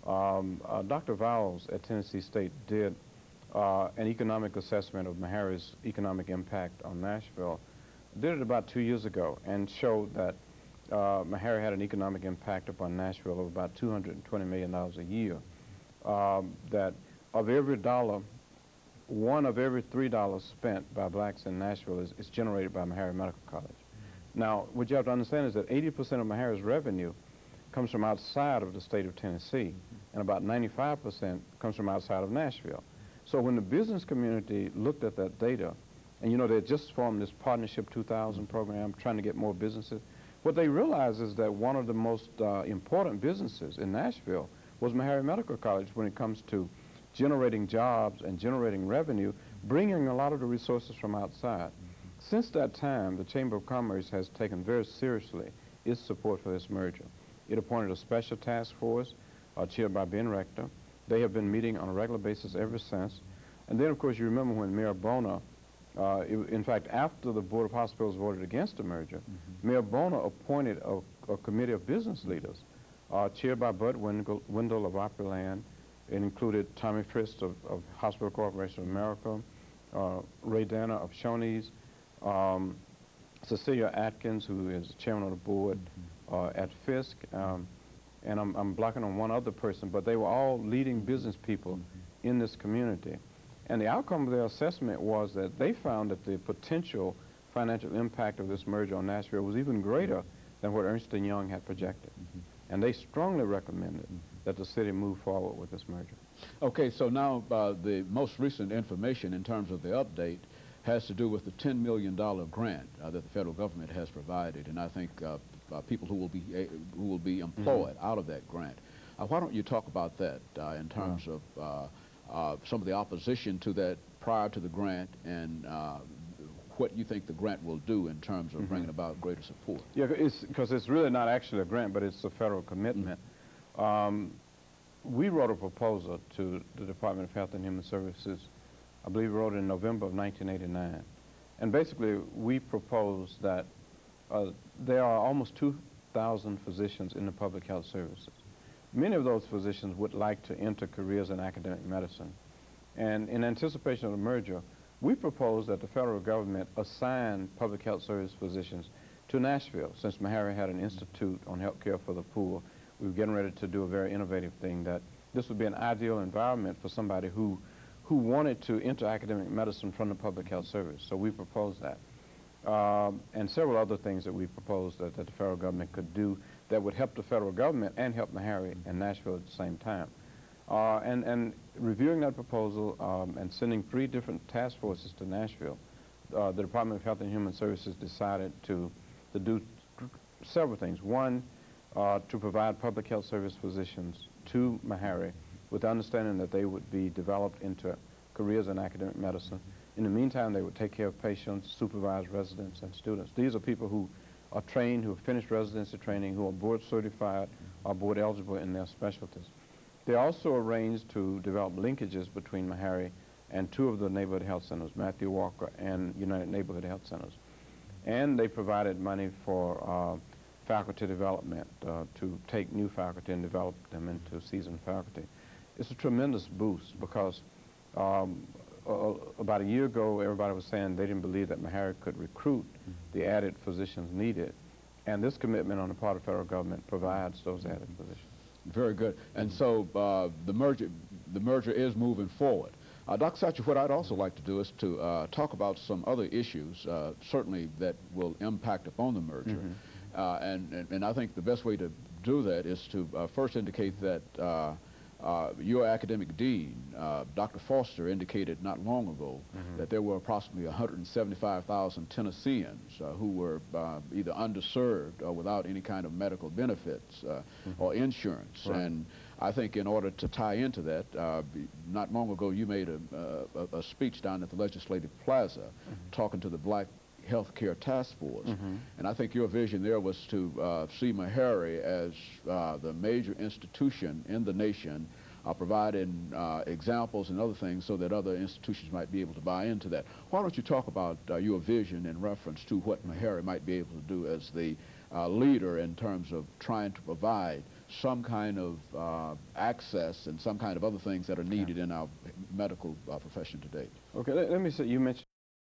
Dr. Vowles at Tennessee State did an economic assessment of Meharry's economic impact on Nashville. Did it about 2 years ago and showed that Meharry had an economic impact upon Nashville of about $220 million a year. That of every dollar, one of every $3 spent by blacks in Nashville is generated by Meharry Medical College. Now, what you have to understand is that 80% of Meharry's revenue comes from outside of the state of Tennessee, and about 95% comes from outside of Nashville. So when the business community looked at that data, and you know, they had just formed this Partnership 2000 program trying to get more businesses, what they realized is that one of the most important businesses in Nashville was Meharry Medical College when it comes to generating jobs and generating revenue, bringing a lot of the resources from outside. Since that time, the Chamber of Commerce has taken very seriously its support for this merger. It appointed a special task force chaired by Ben Rector. They have been meeting on a regular basis ever since. And then, of course, you remember when Mayor Bona, in fact, after the Board of Hospitals voted against the merger, Mayor Bona appointed a committee of business leaders chaired by Bud Wendell of Opryland. It included Tommy Frist of Hospital Corporation of America, Ray Dana of Shoney's, Cecilia Atkins, who is chairman of the board at Fisk, and I'm blocking on one other person, but they were all leading business people in this community. And the outcome of their assessment was that they found that the potential financial impact of this merger on Nashville was even greater than what Ernst & Young had projected. And they strongly recommended that the city move forward with this merger. Okay, so now the most recent information in terms of the update has to do with the $10 million grant that the federal government has provided, and I think people who will be employed out of that grant. Why don't you talk about that in terms of some of the opposition to that prior to the grant, and what you think the grant will do in terms of bringing about greater support? Yeah, because it's really not actually a grant, but it's a federal commitment. We wrote a proposal to the Department of Health and Human Services, I believe we wrote it in November of 1989. And basically, we proposed that there are almost 2,000 physicians in the public health services. Many of those physicians would like to enter careers in academic medicine. And in anticipation of the merger, we proposed that the federal government assign public health service physicians to Nashville. Since Meharry had an institute on health care for the poor, we were getting ready to do a very innovative thing, that this would be an ideal environment for somebody who wanted to enter academic medicine from the public health service. So we proposed that. And several other things that we proposed that the federal government could do that would help the federal government and help Meharry and Nashville at the same time. And reviewing that proposal and sending 3 different task forces to Nashville, the Department of Health and Human Services decided to do several things. One, to provide public health service physicians to Meharry with the understanding that they would be developed into careers in academic medicine. In the meantime, they would take care of patients, supervise residents and students. These are people who are trained, who have finished residency training, who are board certified, are board eligible in their specialties. They also arranged to develop linkages between Meharry and 2 of the neighborhood health centers, Matthew Walker and United Neighborhood Health Centers. And they provided money for faculty development, to take new faculty and develop them into seasoned faculty. It's a tremendous boost because about a year ago, everybody was saying they didn't believe that Meharry could recruit the added physicians needed. And this commitment on the part of the federal government provides those added physicians. Very good. And so the merger is moving forward. Dr. Satcher, what I'd also like to do is to talk about some other issues, certainly that will impact upon the merger. And I think the best way to do that is to first indicate that your academic dean, Dr. Foster, indicated not long ago that there were approximately 175,000 Tennesseans who were either underserved or without any kind of medical benefits or insurance. And I think in order to tie into that, not long ago you made a speech down at the Legislative Plaza talking to the Black Health Care Task Force. And I think your vision there was to see Meharry as the major institution in the nation, providing examples and other things so that other institutions might be able to buy into that. Why don't you talk about your vision in reference to what Meharry might be able to do as the leader in terms of trying to provide some kind of access and some kind of other things that are needed in our medical profession today. Okay, let me say, you mentioned